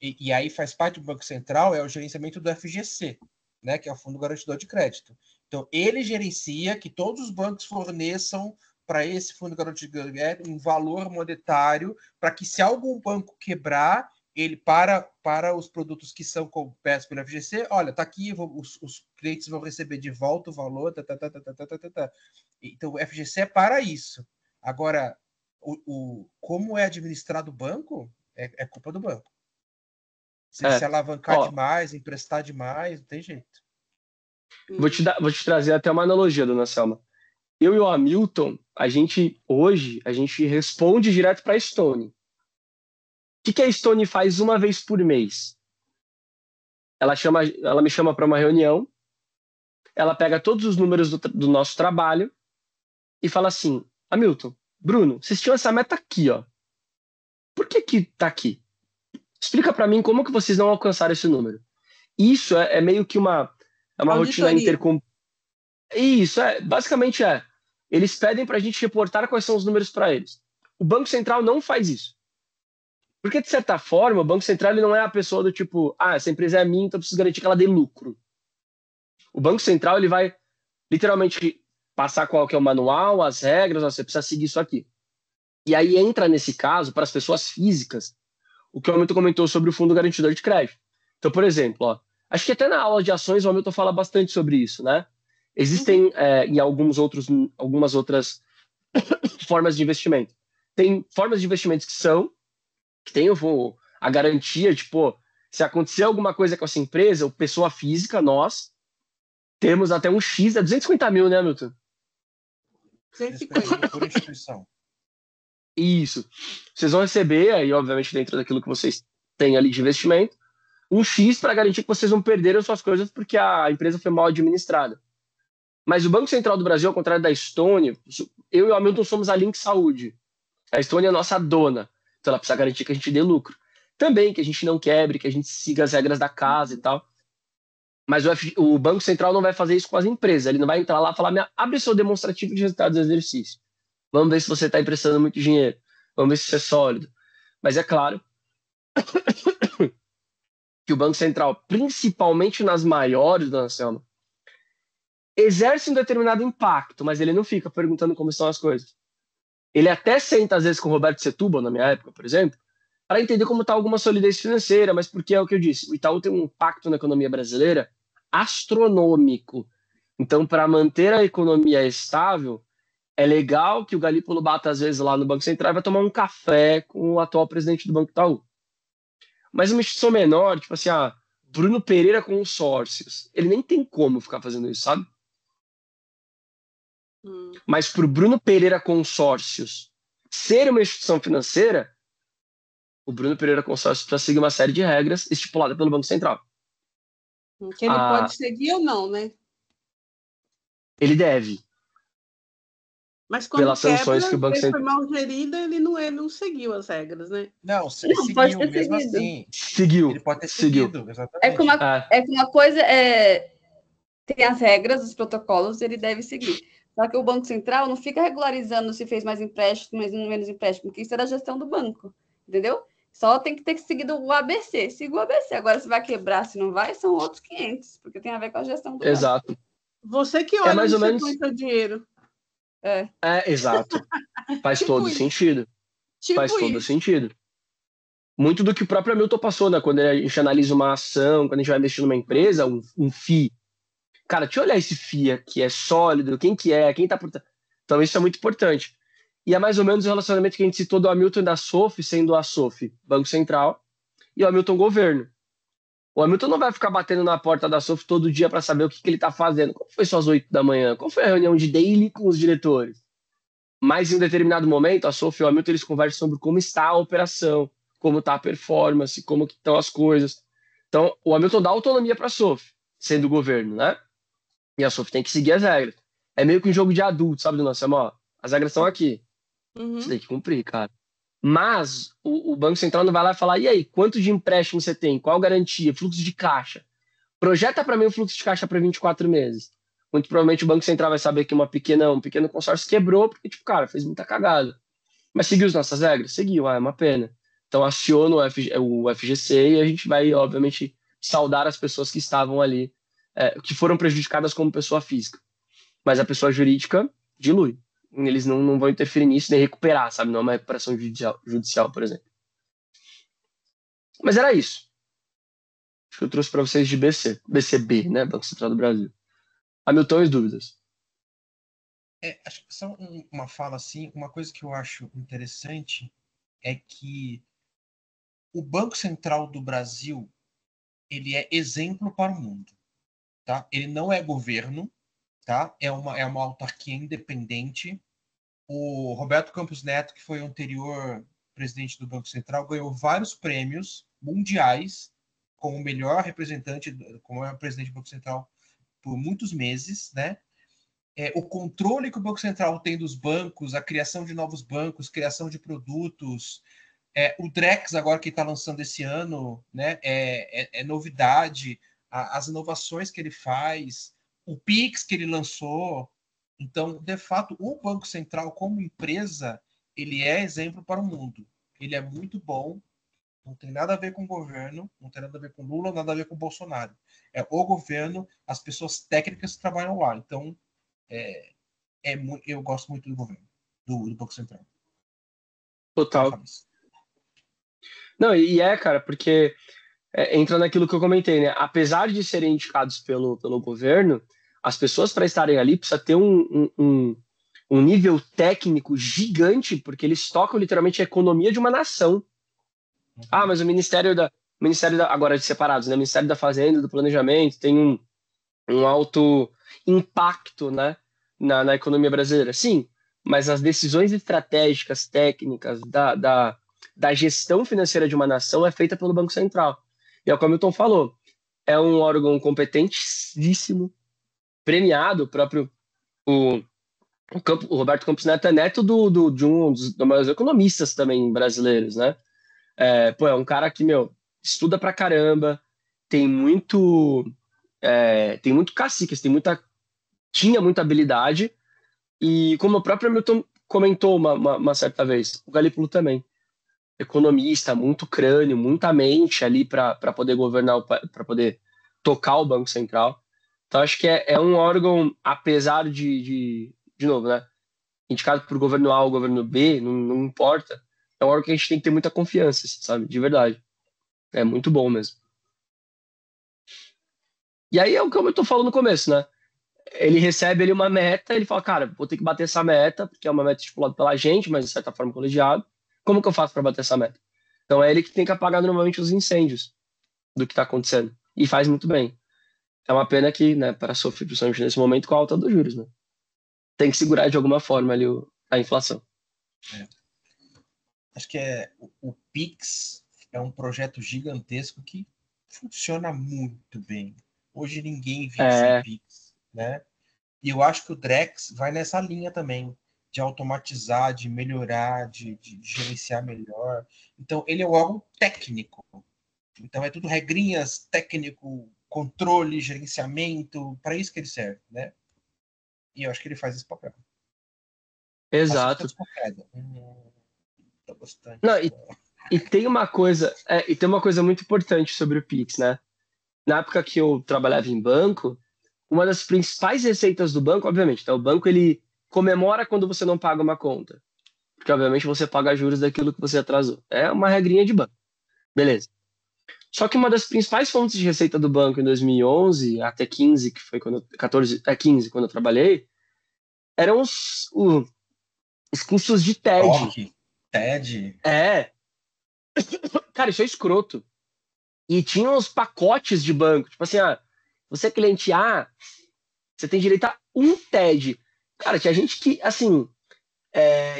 e aí faz parte do Banco Central, é o gerenciamento do FGC, né, que é o Fundo Garantidor de Crédito. Então, ele gerencia que todos os bancos forneçam para esse Fundo Garantidor de Crédito um valor monetário para que, se algum banco quebrar, ele para os produtos que são cobertos pelo FGC, olha, tá aqui, os clientes vão receber de volta o valor, Então, o FGC é para isso. Agora, como é administrado o banco, é culpa do banco. Se alavancar demais, emprestar demais, não tem jeito. Vou te trazer até uma analogia, dona Selma. Eu e o Hamilton, hoje a gente responde direto para a Stone. O que a Stone faz uma vez por mês? Ela me chama para uma reunião, ela pega todos os números do nosso trabalho e fala assim: Hamilton, Bruno, vocês tinham essa meta aqui, ó. Por que tá aqui? Explica para mim como que vocês não alcançaram esse número. Isso é meio que uma rotina Isso, basicamente eles pedem para a gente reportar quais são os números para eles. O Banco Central não faz isso. Porque, de certa forma, o Banco Central ele não é a pessoa do tipo, essa empresa é minha, então eu preciso garantir que ela dê lucro. O Banco Central ele vai literalmente passar qual que é o manual, as regras, você precisa seguir isso aqui. E aí entra nesse caso, para as pessoas físicas, o que o Hamilton comentou sobre o Fundo Garantidor de Crédito. Então, por exemplo, acho que até na aula de ações o Hamilton fala bastante sobre isso, né? Existem em algumas outras formas de investimento. Tem formas de investimentos que tem a garantia de, se acontecer alguma coisa com essa empresa, ou pessoa física, nós temos até um X, 250 mil, né, Hamilton? 150 por instituição. Isso. Vocês vão receber, aí, obviamente, dentro daquilo que vocês têm ali de investimento, um X para garantir que vocês não perderam suas coisas porque a empresa foi mal administrada. Mas o Banco Central do Brasil, ao contrário da Estônia, eu e o Hamilton somos a Link Saúde. A Estônia é a nossa dona. Então ela precisa garantir que a gente dê lucro. Também que a gente não quebre, que a gente siga as regras da casa e tal. Mas o Banco Central não vai fazer isso com as empresas. Ele não vai entrar lá e falar, abre seu demonstrativo de resultados do exercício. Vamos ver se você está emprestando muito dinheiro. Vamos ver se isso é sólido. Mas é claro que o Banco Central, principalmente nas maiores, dona Selma, exerce um determinado impacto, mas ele não fica perguntando como estão as coisas. Ele até senta, às vezes, com o Roberto Setúbal, na minha época, por exemplo, para entender como está alguma solidez financeira, mas porque é o que eu disse, o Itaú tem um impacto na economia brasileira astronômico. Então, para manter a economia estável, é legal que o Galípolo bata, às vezes, lá no Banco Central e vai tomar um café com o atual presidente do Banco Itaú. Mas uma instituição menor, tipo assim, Bruno Pereira Consórcios, ele nem tem como ficar fazendo isso, sabe? Mas para o Bruno Pereira Consórcios ser uma instituição financeira, o Bruno Pereira Consórcios precisa seguir uma série de regras estipuladas pelo Banco Central. Que ele pode seguir ou não, né? Ele deve. Mas quando pelas sanções que o Banco Central foi mal gerido, ele não seguiu as regras, né? Não, seguiu mesmo assim. Seguiu. Ele pode ter seguido, exatamente. É que uma coisa tem as regras, os protocolos, ele deve seguir. Só que o Banco Central não fica regularizando se fez mais empréstimo, menos empréstimo, porque isso é da gestão do banco, entendeu? Só tem que ter seguido o ABC. Siga o ABC. Agora, se vai quebrar, se não vai, são outros 500, porque tem a ver com a gestão do banco. Você que olha onde você põe seu dinheiro. Exato. Faz Tipo todo isso. sentido. Faz todo Isso. sentido. Muito do que o próprio Hamilton passou, né? Quando a gente analisa uma ação, quando a gente vai investir numa empresa, um FII. Cara, deixa eu olhar esse FII aqui, é sólido, quem que é, quem tá por trás. Então isso é muito importante. E é mais ou menos o relacionamento que a gente citou do Hamilton e da SOF, sendo a SOF Banco Central e o Hamilton governo. O Hamilton não vai ficar batendo na porta da SOF todo dia para saber o que ele está fazendo. Qual foi suas 8 da manhã? Qual foi a reunião de daily com os diretores? Mas em um determinado momento, a SOF e o Hamilton eles conversam sobre como está a operação, como está a performance, como estão as coisas. Então, o Hamilton dá autonomia para a SOF, sendo o governo, né? E a SOF tem que seguir as regras. É meio que um jogo de adulto, sabe, do nosso amor? As regras estão aqui. Você tem que cumprir, cara. Mas o Banco Central não vai lá e falar, e aí, quanto de empréstimo você tem? Qual garantia? Fluxo de caixa? Projeta para mim o fluxo de caixa para 24 meses. Muito provavelmente o Banco Central vai saber que um pequeno consórcio quebrou, porque, tipo, cara, fez muita cagada. Mas seguiu as nossas regras? Seguiu, é uma pena. Então aciona o FGC e a gente vai, obviamente, saudar as pessoas que estavam ali, que foram prejudicadas como pessoa física. Mas a pessoa jurídica dilui. Eles não vão interferir nisso nem recuperar, sabe? Não é uma recuperação judicial, por exemplo. Mas era isso. Acho que eu trouxe para vocês de BCB, né? Banco Central do Brasil. Hamilton, as dúvidas. Acho que só uma fala assim, uma coisa que eu acho interessante é que o Banco Central do Brasil, ele é exemplo para o mundo, tá? Ele não é governo, tá? É uma autarquia independente. O Roberto Campos Neto, que foi o anterior presidente do Banco Central, ganhou vários prêmios mundiais como o melhor representante, como é o presidente do Banco Central por muitos meses, né? O controle que o Banco Central tem dos bancos, a criação de novos bancos, criação de produtos, o Drex agora que está lançando esse ano, né? É novidade, as inovações que ele faz, o Pix que ele lançou. Então, de fato, o Banco Central como empresa, ele é exemplo para o mundo. Ele é muito bom, não tem nada a ver com o governo, não tem nada a ver com Lula, nada a ver com o Bolsonaro. É o governo, as pessoas técnicas que trabalham lá. Então, eu gosto muito do governo, do Banco Central. Total. Não, cara, porque entra naquilo que eu comentei, né? Apesar de serem indicados pelo governo, as pessoas para estarem ali precisam ter um nível técnico gigante, porque eles tocam literalmente a economia de uma nação. Mas o Ministério da agora de separados, né? O Ministério da Fazenda, do Planejamento, tem um alto impacto, né? Na economia brasileira. Sim, mas as decisões estratégicas, técnicas da gestão financeira de uma nação é feita pelo Banco Central. E é o que o Hamilton falou, é um órgão competentíssimo, premiado, o Roberto Campos Neto é neto de um dos maiores economistas também brasileiros, né? É um cara que, estuda pra caramba, tem muito caciques, tinha muita habilidade, e como o próprio Hamilton comentou uma certa vez, o Galípolo também, economista, muito crânio, muita mente ali para poder governar, para poder tocar o Banco Central. Então acho que é um órgão, apesar de novo, né, indicado por governo A ou governo B, não importa, é um órgão que a gente tem que ter muita confiança, sabe, de verdade. É muito bom mesmo. E aí é o que eu tô falando no começo, né? Ele recebe ali uma meta, ele fala, cara, vou ter que bater essa meta, porque é uma meta estipulada pela gente, mas de certa forma colegiado. Como que eu faço para bater essa meta? Então é ele que tem que apagar normalmente os incêndios do que está acontecendo. E faz muito bem. É uma pena que, né, para sofrer, principalmente nesse momento, com a alta dos juros, né? Tem que segurar de alguma forma ali a inflação. Acho que o Pix é um projeto gigantesco que funciona muito bem. Hoje ninguém vive sem Pix, né? E eu acho que o Drex vai nessa linha também, de automatizar, de melhorar, de gerenciar melhor. Então, ele é um órgão técnico. Então, é tudo regrinhas, técnico, controle, gerenciamento, para isso que ele serve, né? E eu acho que ele faz esse papel. Exato. Tô gostando. Não, e tem uma coisa muito importante sobre o Pix, né? Na época que eu trabalhava em banco, uma das principais receitas do banco, obviamente, tá? O banco ele comemora quando você não paga uma conta. Porque, obviamente, você paga juros daquilo que você atrasou. É uma regrinha de banco. Beleza. Só que uma das principais fontes de receita do banco em 2011 até 15, que foi quando 15, quando eu trabalhei, eram os custos de TED. Toque, TED. É. Cara, isso é escroto. E tinha uns pacotes de banco. Tipo assim, você é cliente A, você tem direito a um TED. Cara, tinha gente que, assim,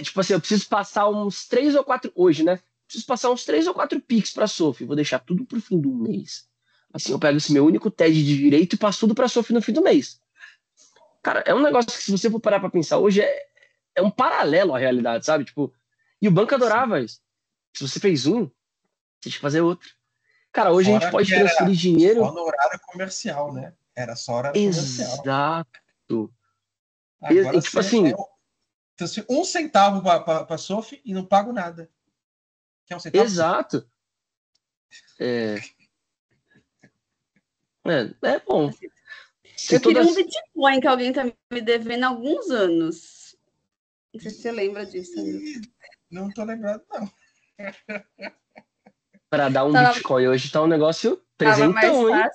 tipo assim, eu preciso passar uns 3 ou 4, hoje, né? Preciso passar uns 3 ou 4 Pix pra Sophie. Vou deixar tudo pro fim do mês. Assim, eu pego esse meu único TED de direito e passo tudo pra Sophie no fim do mês. Cara, é um negócio que, se você for parar pra pensar hoje, é um paralelo à realidade, sabe? Tipo, e o banco adorava isso. Se você fez um, você tinha que fazer outro. Cara, hoje a gente Fora pode que era transferir dinheiro. só no horário comercial, né? Era só horário comercial. Exato. Agora Tipo assim, você 1 centavo para Sophie e não pago nada. Quer 1 centavo? exato. É bom. Eu queria um Bitcoin que alguém tá me devendo há alguns anos. Não sei se você lembra disso. Não tô lembrado, não. Para dar um Bitcoin hoje tá um negócio presentão, hein?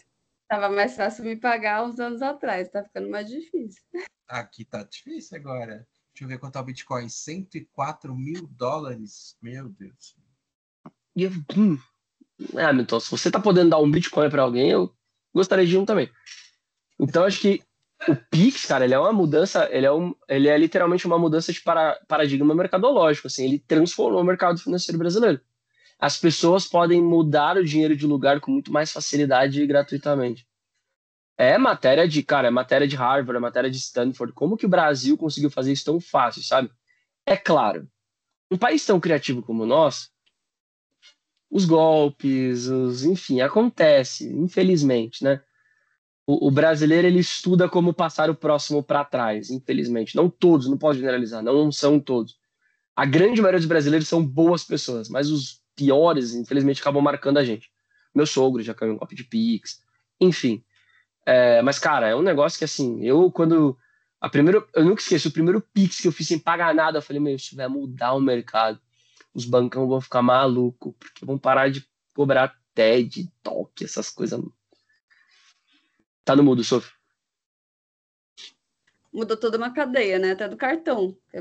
Tava mais fácil me pagar uns anos atrás. Tá ficando mais difícil. Aqui tá difícil agora. Deixa eu ver quanto é o Bitcoin. $104 mil. Meu Deus. Então, se você tá podendo dar um Bitcoin para alguém, eu gostaria de um também. Então, acho que o Pix, cara, ele é uma mudança, ele é literalmente uma mudança de paradigma mercadológico, assim, ele transformou o mercado financeiro brasileiro. As pessoas podem mudar o dinheiro de lugar com muito mais facilidade e gratuitamente. É matéria de Harvard, é matéria de Stanford. Como que o Brasil conseguiu fazer isso tão fácil, sabe? É claro, um país tão criativo como o nosso, os golpes, enfim, acontece, infelizmente, né? O brasileiro, ele estuda como passar o próximo para trás, infelizmente. Não todos, não posso generalizar, não são todos. A grande maioria dos brasileiros são boas pessoas, mas os piores, infelizmente, acabam marcando a gente. Meu sogro já caiu em golpe de Pix, enfim. Mas, cara, é um negócio que, assim, eu nunca esqueço, o primeiro Pix que eu fiz sem pagar nada, eu falei, meu, isso vai mudar o mercado. Os bancão vão ficar malucos, porque vão parar de cobrar TED, toque, essas coisas. Tá no mudo, Sophie. Mudou toda uma cadeia, né? Até do cartão.